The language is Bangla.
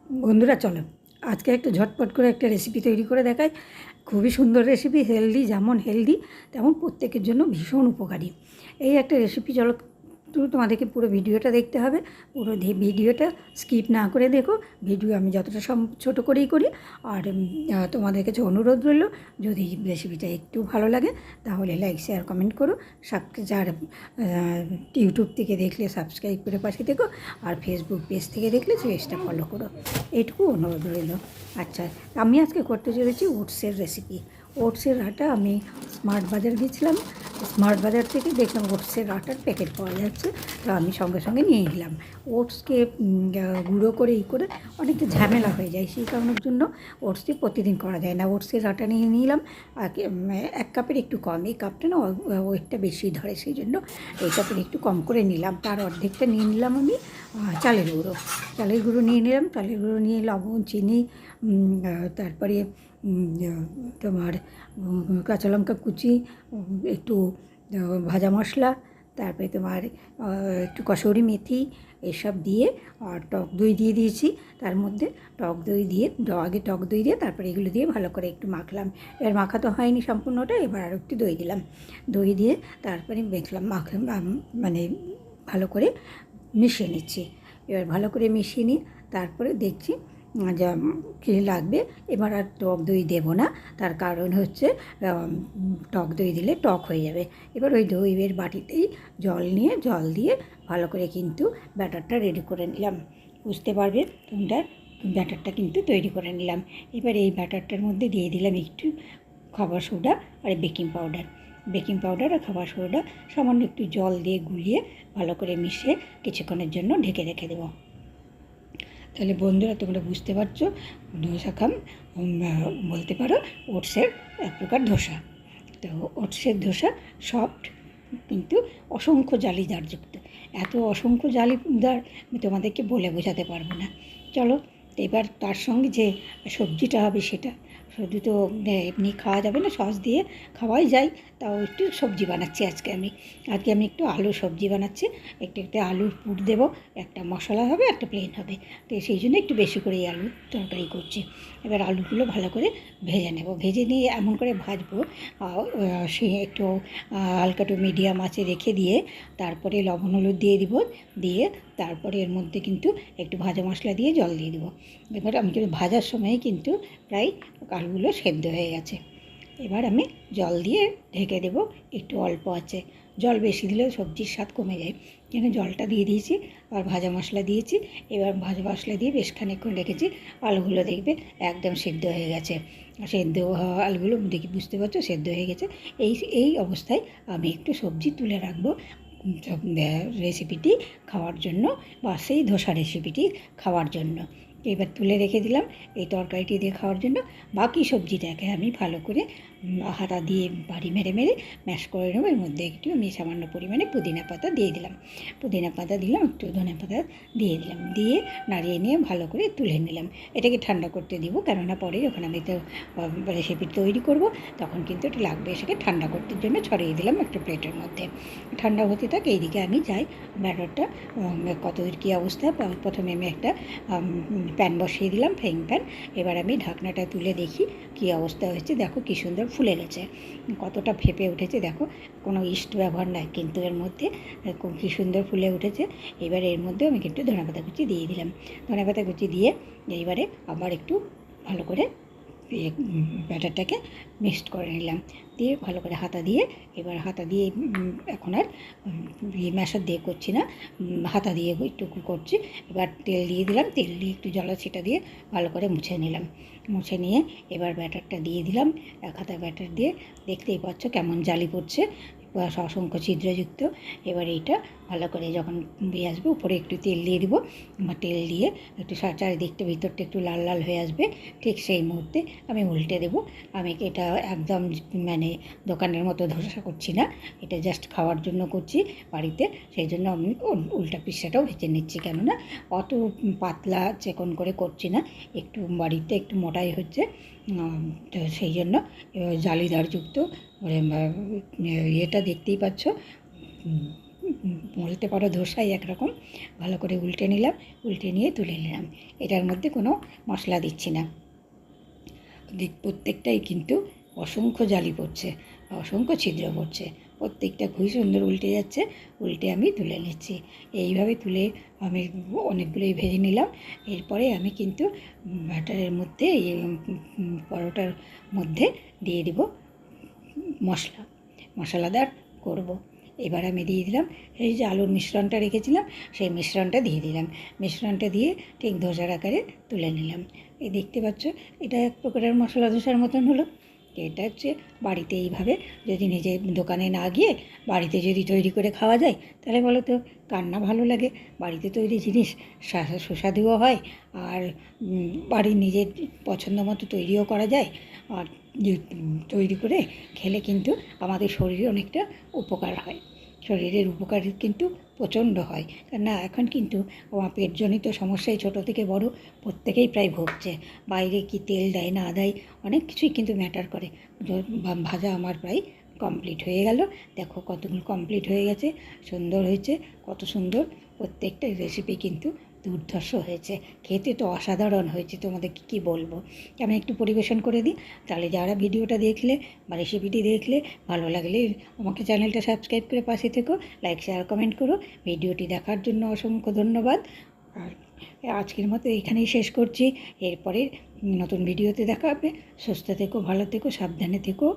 বন্ধুরা চলো আজকে একটা ঝটপট করে একটা রেসিপি তৈরি করে দেখাই। খুবই সুন্দর রেসিপি, হেলদি, যেমন হেলদি তেমন প্রত্যেকের জন্য ভীষণ উপকারী এই একটা রেসিপি। চলো তোমাদেরকে পুরো ভিডিওটা দেখতে হবে, পুরো ভিডিওটা স্কিপ না করে দেখো। ভিডিও আমি যতটা ছোটো করেই করি। আর তোমাদের কাছে অনুরোধ রইল, যদি রেসিপিটা একটু ভালো লাগে তাহলে লাইক, শেয়ার, কমেন্ট করো। যার ইউটিউব থেকে দেখলে সাবস্ক্রাইব করে পাশে দেখো, আর ফেসবুক পেজ থেকে দেখলে পেজটা ফলো করো, এইটুকু অনুরোধ রইল। আচ্ছা, আমি আজকে করতে চলেছি ওটসের রেসিপি। ওটসের আটা আমি স্মার্ট বাজার গেছিলাম, স্মার্ট বাজার থেকে দেখলাম ওটসের আটার প্যাকেট পাওয়া যাচ্ছে, তো আমি সঙ্গে সঙ্গে নিয়ে নিলাম। ওটসকে গুঁড়ো করে করে অনেকটা ঝামেলা হয়ে যায়, সেই কারণের জন্য ওটসকে প্রতিদিন করা যায় না। ওটসের আটা নিয়ে নিলাম এক কাপের একটু কম, এই কাপটা না ওয়েটটা বেশি ধরে, সেই জন্য এই কাপের একটু কম করে নিলাম। তার অর্ধেকটা নিয়ে নিলাম আমি চালের গুঁড়ো। চালের গুঁড়ো নিয়ে নিলাম, চালের গুঁড়ো নিয়ে লবণ, চিনি, তারপরে তোমার কাঁচা লঙ্কা কুচি, একটু ভাজা মশলা, তারপরে তোমার একটু কসুরি মেথি, এসব দিয়ে আর টক দই দিয়ে দিয়েছি তার মধ্যে। টক দই দিয়ে আগে টক দই দিয়ে তারপরে এগুলো দিয়ে ভালো করে একটু মাখলাম। এবার মাখা তো হয়নি সম্পূর্ণটা, এবার আর একটু দই দিলাম। দই দিয়ে তারপরে মাখলাম, মানে ভালো করে মিশিয়ে নিচ্ছি। এবার ভালো করে মিশিয়ে নিই, তারপরে দেখছি যা কী লাগবে। এবার আর টক দই দেবো না, তার কারণ হচ্ছে টক দই দিলে টক হয়ে যাবে। এবার ওই দইয়ের বাটিতেই জল দিয়ে ভালো করে কিন্তু ব্যাটারটা রেডি করে নিলাম। বুঝতে পারবে তোমরা, ব্যাটারটা কিন্তু তৈরি করে নিলাম। এবার এই ব্যাটারটার মধ্যে দিয়ে দিলাম একটু খাবার সোডা আর বেকিং পাউডার আর খাবার সোডা, সামান্য একটু জল দিয়ে গুলিয়ে ভালো করে মিশিয়ে কিছুক্ষণের জন্য ঢেকে রেখে দেবো। তাহলে বন্ধুরা তোমরা বুঝতে পারছো, ধোসা বলতে পারো ওটসের এক প্রকার ধোসা। তো ওটসের ধোসা সফট, কিন্তু অসংখ্য জালিদারযুক্ত। এত অসংখ্য জালিদার আমি তোমাদেরকে বলে বোঝাতে পারবো না। চলো এবার তার সঙ্গে যে সবজিটা হবে সেটা, শুধু তো এমনি খাওয়া যাবে না, সস দিয়ে খাওয়াই যায়, তাও একটু সবজি বানাচ্ছি আজকে আমি একটু আলু সবজি বানাচ্ছি। একটু আলুর পুর দেবো, একটা মশলা হবে, একটা প্লেন হবে, তো সেই জন্য একটু বেশি করেই আলুর তরকারি করছি। এবার আলুগুলো ভালো করে ভেজে নেব, ভেজে নিয়ে এমন করে ভাজবো সে একটু হালকা একটু মিডিয়াম আঁচে রেখে দিয়ে তারপরে লবণ হলুদ দিয়ে দিব, দিয়ে তারপরে এর মধ্যে কিন্তু একটু ভাজা মশলা দিয়ে জল দিয়ে দেবো। এবার আমি কিন্তু ভাজার সময় কিন্তু প্রায় আলুগুলো সেদ্ধ হয়ে গেছে। এবার আমি জল দিয়ে ঢেকে দেবো একটু অল্প আছে। জল বেশি দিলে সবজির স্বাদ কমে যায়, কিন্তু জলটা দিয়ে দিয়েছি। আর ভাজা মশলা দিয়েছি, এবার ভাজা মশলা দিয়ে বেশ খানিকক্ষণ রেখেছি। আলুগুলো দেখবে একদম সেদ্ধ হয়ে গেছে, সেদ্ধ হওয়া আলুগুলো দেখি বুঝতে পারছো সেদ্ধ হয়ে গেছে। এই অবস্থায় আমি একটু সবজি তুলে রাখবো রেসিপিটি খাওয়ার জন্য, বা সেই ধোসা রেসিপিটি খাওয়ার জন্য। এবার তুলে রেখে দিলাম এই তরকারিটি দিয়ে খাওয়ার জন্য। বাকি সবজিটাকে আমি ভালো করে হাতা দিয়ে বাড়ি মেরে ম্যাশ করে নেবো। এর মধ্যে একটু আমি সামান্য পরিমাণে পুদিনা পাতা দিয়ে দিলাম, পুদিনা পাতা দিলাম, একটু ধনে পাতা দিয়ে দিলাম, দিয়ে নাড়িয়ে নিয়ে ভালো করে তুলে নিলাম। এটাকে ঠান্ডা করতে দিব, কেননা পরে যখন আমি তো রেসিপি তৈরি করব তখন কিন্তু এটা লাগবে। সেটাকে ঠান্ডা করতে জন্য ছড়িয়ে দিলাম একটা প্লেটের মধ্যে, ঠান্ডা হতে থাকে। এইদিকে আমি যাই ব্যাটারটা কত কী অবস্থা। প্রথমে আমি একটা প্যান বসিয়ে দিলাম, ফ্রাইং প্যান। এবার আমি ঢাকনাটা তুলে দেখি কী অবস্থা হয়েছে। দেখো কী সুন্দর ফুলে গেছে, কতটা ফেপে উঠেছে। দেখো কোনো ইস্ট ব্যবহার নাই, কিন্তু এর মধ্যে কী সুন্দর ফুলে উঠেছে। এবার এর মধ্যে আমি একটু ধনেপাতা কুচি দিয়ে দিলাম, ধনেপাতা কুচি দিয়ে এইবারে আবার একটু ভালো করে ব্যাটারটাকে মিক্সড করে নিলাম, দিয়ে ভালো করে হাতা দিয়ে, এবার হাতা দিয়ে এখন আর ম্যাশার দিয়ে করছি না, হাতা দিয়ে একটু করছি। এবার তেল দিয়ে দিলাম, তেল দিয়ে একটু জলাছিটা দিয়ে ভালো করে মুছে নিলাম। মুছে নিয়ে এবার ব্যাটারটা দিয়ে দিলাম, এক হাতা ব্যাটার দিয়ে। দেখতেই পাচ্ছ কেমন জালি পড়ছে, অসংখ্য ছিদ্রযুক্ত। এবার এইটা ভালো করে যখন দিয়ে আসবে, উপরে একটু তেল দিয়ে দিব, তেল দিয়ে একটু চারিদিকটা ভিতরটা একটু লাল লাল হয়ে আসবে, ঠিক সেই মুহূর্তে আমি উল্টে দেবো। আমি এটা একদম মানে দোকানের মতো ধোসা করছি না, এটা জাস্ট খাওয়ার জন্য করছি বাড়িতে, সেই জন্য আমি উল্টা পিসাটাও ভেজে নিচ্ছি। কেননা অত পাতলা চিকন করে করছি না, একটু বাড়িতে একটু মোটাই হচ্ছে, তো সেই জন্য জালিদারযুক্ত এটা দেখতেই পাচ্ছ বলতে পারো ধোসাই একরকম। ভালো করে উল্টে নিলাম, উল্টে নিয়ে তুলে নিলাম। এটার মধ্যে কোনো মশলা দিচ্ছি না। প্রত্যেকটাই কিন্তু অসংখ্য জালি পড়ছে, অসংখ্য ছিদ্র পড়ছে, প্রত্যেকটা খুবই সুন্দর উল্টে যাচ্ছে। উল্টে আমি তুলে নিচ্ছি। এইভাবে তুলে আমি অনেকগুলোই ভেজে নিলাম। এরপরে আমি কিন্তু ব্যাটারের মধ্যে পরোটার মধ্যে দিয়ে দেব মশলাদার করব। এবার আমি দিয়ে দিলাম এই যে আলুর মিশ্রণটা রেখেছিলাম, সেই মিশ্রণটা দিয়ে দিলাম। মিশ্রণটা দিয়ে ঠিক ধোসার আকারে তুলে নিলাম। এই দেখতে পাচ্ছ, এটা এক প্রকারের মশলা ধোসার মতন হলো। এটা হচ্ছে বাড়িতে এইভাবে যদি নিজে দোকানে না গিয়ে বাড়িতে যদি তৈরি করে খাওয়া যায়, তাহলে বলো তো কার না ভালো লাগে। বাড়িতে তৈরি জিনিস সুস্বাদুও হয়, আর বাড়ির নিজের পছন্দ মতো তৈরিও করা যায়। আর তৈরি করে খেলে কিন্তু আমাদের শরীরে অনেকটা উপকার হয়। শরীরের উপকার কিন্তু প্রচণ্ড হয়। কেননা এখন কিন্তু পেটজনিত সমস্যায় ছোটো থেকে বড় প্রত্যেকেই প্রায় ভুগছে। বাইরে কি তেল দেয় না দেয় অনেক কিছুই কিন্তু ম্যাটার করে। ভাজা আমার প্রায় কমপ্লিট হয়ে গেল। দেখো কতগুলো কমপ্লিট হয়ে গেছে, সুন্দর হয়েছে, কত সুন্দর। প্রত্যেকটা রেসিপি কিন্তু দুর্ধর্ষ হয়েছে, খেতে তো অসাধারণ হয়েছে। তোমাদেরকে কী বলবো। আমি একটু পরিবেশন করে দিই, তাহলে যারা ভিডিওটা দেখলে বা রেসিপিটি দেখলে ভালো লাগলে আমাকে চ্যানেলটা সাবস্ক্রাইব করে পাশে থেকো, লাইক শেয়ার কমেন্ট করো। ভিডিওটি দেখার জন্য অসংখ্য ধন্যবাদ। আর আজকের মতো এখানেই শেষ করছি। এরপরে নতুন ভিডিওতে দেখা হবে। সুস্থ থেকো, ভালো থেকো, সাবধানে থেকো।